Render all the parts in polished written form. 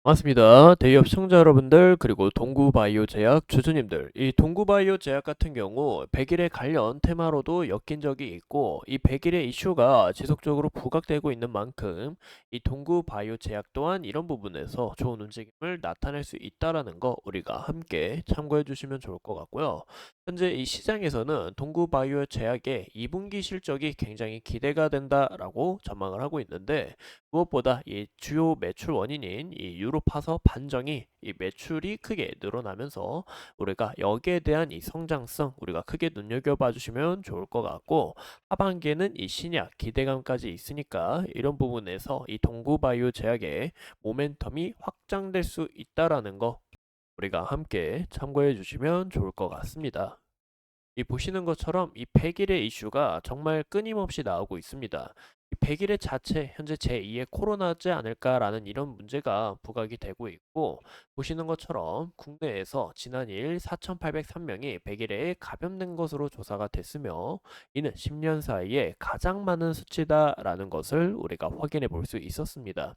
반갑습니다. 대기업 시청자 여러분들 그리고 동구바이오 제약 주주님들, 이 동구바이오 제약 같은 경우 100일에 관련 테마로도 엮인 적이 있고, 이 100일의 이슈가 지속적으로 부각되고 있는 만큼 이 동구바이오 제약 또한 이런 부분에서 좋은 움직임을 나타낼 수 있다라는 거 우리가 함께 참고해 주시면 좋을 것 같고요. 현재 이 시장에서는 동구바이오 제약의 2분기 실적이 굉장히 기대가 된다라고 전망을 하고 있는데, 무엇보다 이 주요 매출 원인인 이 유로파서 반정이 이 매출이 크게 늘어나면서 우리가 여기에 대한 이 성장성 우리가 크게 눈여겨봐 주시면 좋을 것 같고, 하반기에는 이 신약 기대감까지 있으니까 이런 부분에서 이 동구바이오 제약의 모멘텀이 확장될 수 있다라는 거 우리가 함께 참고해 주시면 좋을 것 같습니다. 이 보시는 것처럼 이 100일의 이슈가 정말 끊임없이 나오고 있습니다. 이 100일의 자체 현재 제2의 코로나지 않을까라는 이런 문제가 부각이 되고 있고, 보시는 것처럼 국내에서 지난일 4,803명이 100일에 감염된 것으로 조사가 됐으며, 이는 10년 사이에 가장 많은 수치다라는 것을 우리가 확인해 볼 수 있었습니다.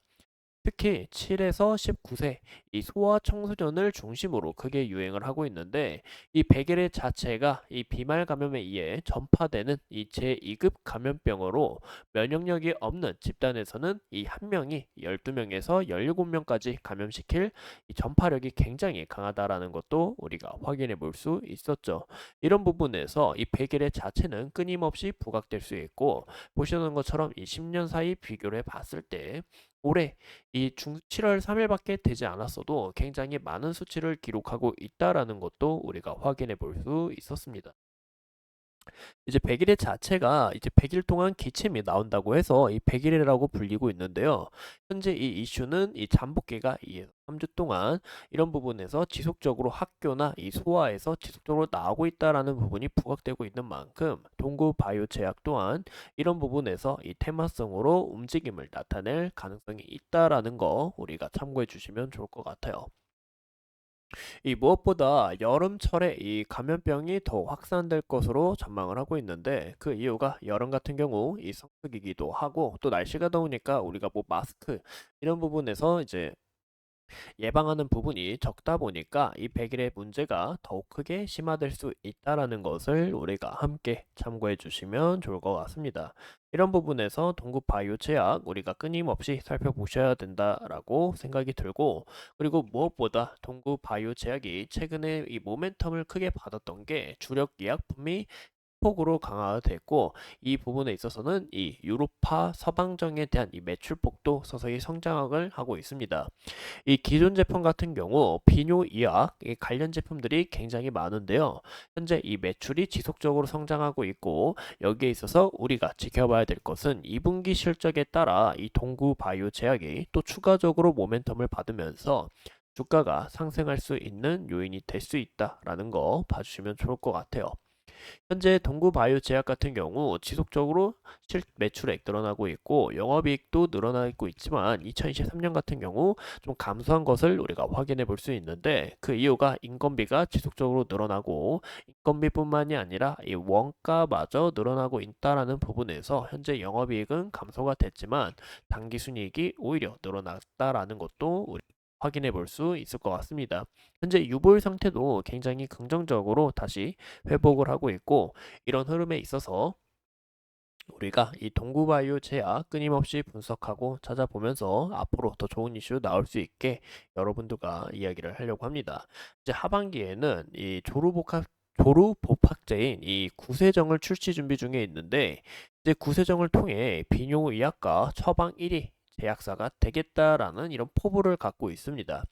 특히 7에서 19세 이 소아 청소년을 중심으로 크게 유행을 하고 있는데, 이 백일의 자체가 이 비말 감염에 의해 전파되는 이 제2급 감염병으로 면역력이 없는 집단에서는 이 한 명이 12명에서 17명까지 감염시킬 이 전파력이 굉장히 강하다라는 것도 우리가 확인해 볼 수 있었죠. 이런 부분에서 이 백일의 자체는 끊임없이 부각될 수 있고, 보시는 것처럼 이 10년 사이 비교를 해 봤을 때 올해 이 7월 3일밖에 되지 않았어도 굉장히 많은 수치를 기록하고 있다라는 것도 우리가 확인해 볼 수 있었습니다. 이제 100일의 자체가 이제 100일 동안 기침이 나온다고 해서 이 100일이라고 불리고 있는데요. 현재 이 이슈는 이 잠복기가 2에서 3주 동안 이런 부분에서 지속적으로 학교나 이 소아에서 지속적으로 나오고 있다라는 부분이 부각되고 있는 만큼, 동구 바이오 제약 또한 이런 부분에서 이 테마성으로 움직임을 나타낼 가능성이 있다라는 거 우리가 참고해 주시면 좋을 것 같아요. 이 무엇보다 여름철에 이 감염병이 더 확산될 것으로 전망을 하고 있는데, 그 이유가 여름 같은 경우 이 성수기이기도 하고, 또 날씨가 더우니까 우리가 뭐 마스크 이런 부분에서 이제 예방하는 부분이 적다 보니까 이 100일의 문제가 더욱 크게 심화될 수 있다라는 것을 우리가 함께 참고해 주시면 좋을 것 같습니다. 이런 부분에서 동구 바이오 제약 우리가 끊임없이 살펴보셔야 된다라고 생각이 들고, 그리고 무엇보다 동구 바이오 제약이 최근에 이 모멘텀을 크게 받았던 게 주력 의약품이 폭으로 강화됐고, 이 부분에 있어서는 이 유로파 서방정에 대한 이 매출폭도 서서히 성장을 하고 있습니다. 이 기존 제품 같은 경우 비뇨 의학 관련 제품들이 굉장히 많은데요. 현재 이 매출이 지속적으로 성장하고 있고, 여기에 있어서 우리가 지켜봐야 될 것은 2분기 실적에 따라 이 동구 바이오 제약이 또 추가적으로 모멘텀을 받으면서 주가가 상승할 수 있는 요인이 될 수 있다라는 거 봐주시면 좋을 것 같아요. 현재 동구바이오 제약 같은 경우 지속적으로 매출액 늘어나고 있고 영업이익도 늘어나고 있지만, 2023년 같은 경우 좀 감소한 것을 우리가 확인해 볼 수 있는데, 그 이유가 인건비가 지속적으로 늘어나고, 인건비뿐만이 아니라 이 원가마저 늘어나고 있다라는 부분에서 현재 영업이익은 감소가 됐지만 당기순이익이 오히려 늘어났다라는 것도 우리 확인해 볼 수 있을 것 같습니다. 현재 유보율 상태도 굉장히 긍정적으로 다시 회복을 하고 있고, 이런 흐름에 있어서 우리가 이 동구바이오 제약 끊임없이 분석하고 찾아보면서 앞으로 더 좋은 이슈 나올 수 있게 여러분들과 이야기를 하려고 합니다. 이제 하반기에는 이 조루복합제인 이 구세정을 출시 준비 중에 있는데, 이제 구세정을 통해 비뇨의학과 처방 1위 제약사가 되겠다라는 이런 포부를 갖고 있습니다.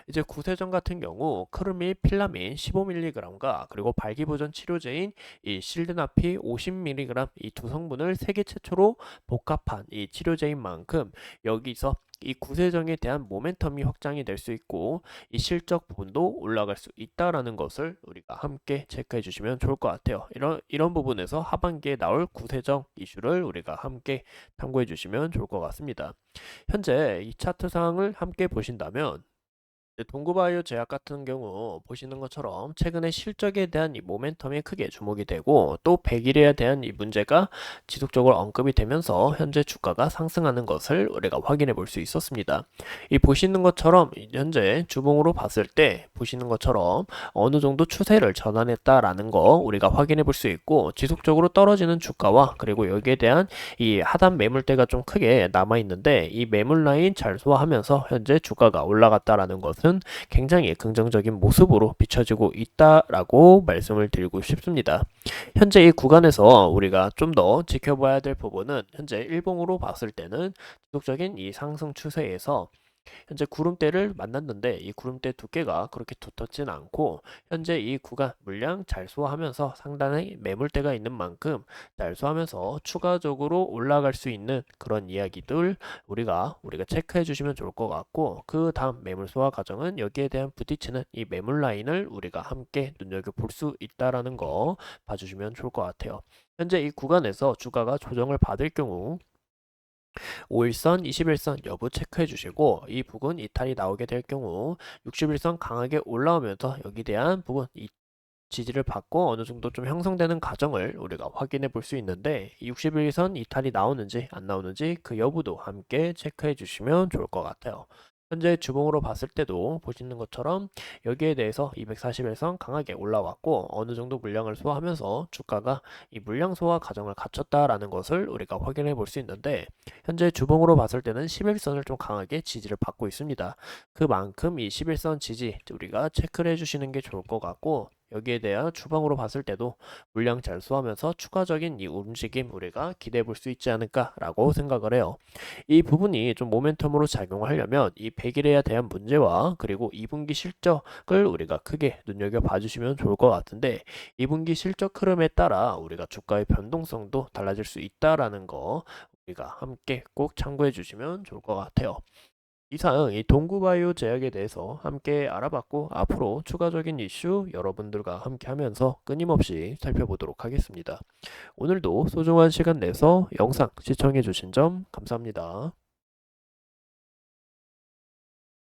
이제 구세정 같은 경우 크루밀 필라민 15mg과 그리고 발기부전 치료제인 이 실드나피 50mg 이 두 성분을 세계 최초로 복합한 이 치료제인 만큼, 여기서 이 구세정에 대한 모멘텀이 확장이 될 수 있고 이 실적 부분도 올라갈 수 있다라는 것을 우리가 함께 체크해 주시면 좋을 것 같아요. 이런 부분에서 하반기에 나올 구세정 이슈를 우리가 함께 참고해 주시면 좋을 것 같습니다. 현재 이 차트 상을 함께 보신다면 동구바이오 제약 같은 경우 보시는 것처럼 최근에 실적에 대한 이 모멘텀이 크게 주목이 되고 또 백일에 대한 이 문제가 지속적으로 언급이 되면서 현재 주가가 상승하는 것을 우리가 확인해 볼 수 있었습니다. 이 보시는 것처럼 현재 주봉으로 봤을 때 보시는 것처럼 어느 정도 추세를 전환했다라는 거 우리가 확인해 볼 수 있고 지속적으로 떨어지는 주가와 그리고 여기에 대한 이 하단 매물대가 좀 크게 남아 있는데 이 매물 라인 잘 소화하면서 현재 주가가 올라갔다라는 것은 굉장히 긍정적인 모습으로 비춰지고 있다라고 말씀을 드리고 싶습니다. 현재 이 구간에서 우리가 좀 더 지켜봐야 될 부분은 현재 일봉으로 봤을 때는 지속적인 이 상승 추세에서 현재 구름대를 만났는데 이 구름대 두께가 그렇게 두텁진 않고 현재 이 구간 물량 잘 소화하면서 상단의 매물대가 있는 만큼 잘 소화하면서 추가적으로 올라갈 수 있는 그런 이야기들 우리가 체크해 주시면 좋을 것 같고 그 다음 매물 소화 과정은 여기에 대한 부딪히는 이 매물 라인을 우리가 함께 눈여겨볼 수 있다라는 거 봐주시면 좋을 것 같아요. 현재 이 구간에서 주가가 조정을 받을 경우 5일선, 21선 여부 체크해 주시고 이 부분 이탈이 나오게 될 경우 60일선 강하게 올라오면서 여기 대한 부분 지지를 받고 어느 정도 좀 형성되는 과정을 우리가 확인해 볼 수 있는데 60일선 이탈이 나오는지 안 나오는지 그 여부도 함께 체크해 주시면 좋을 것 같아요. 현재 주봉으로 봤을 때도 보시는 것처럼 여기에 대해서 241선 강하게 올라왔고 어느 정도 물량을 소화하면서 주가가 이 물량 소화 과정을 갖췄다라는 것을 우리가 확인해 볼 수 있는데 현재 주봉으로 봤을 때는 11선을 좀 강하게 지지를 받고 있습니다. 그만큼 이 11선 지지 우리가 체크를 해주시는 게 좋을 것 같고 여기에 대한 주방으로 봤을 때도 물량 잘 소화하면서 추가적인 이 움직임 우리가 기대해 볼 수 있지 않을까라고 생각을 해요. 이 부분이 좀 모멘텀으로 작용하려면 이 100일에 대한 문제와 그리고 2분기 실적을 우리가 크게 눈여겨 봐주시면 좋을 것 같은데 2분기 실적 흐름에 따라 우리가 주가의 변동성도 달라질 수 있다라는 거 우리가 함께 꼭 참고해 주시면 좋을 것 같아요. 이상 이 동구바이오 제약에 대해서 함께 알아봤고 앞으로 추가적인 이슈 여러분들과 함께 하면서 끊임없이 살펴보도록 하겠습니다. 오늘도 소중한 시간 내서 영상 시청해 주신 점 감사합니다.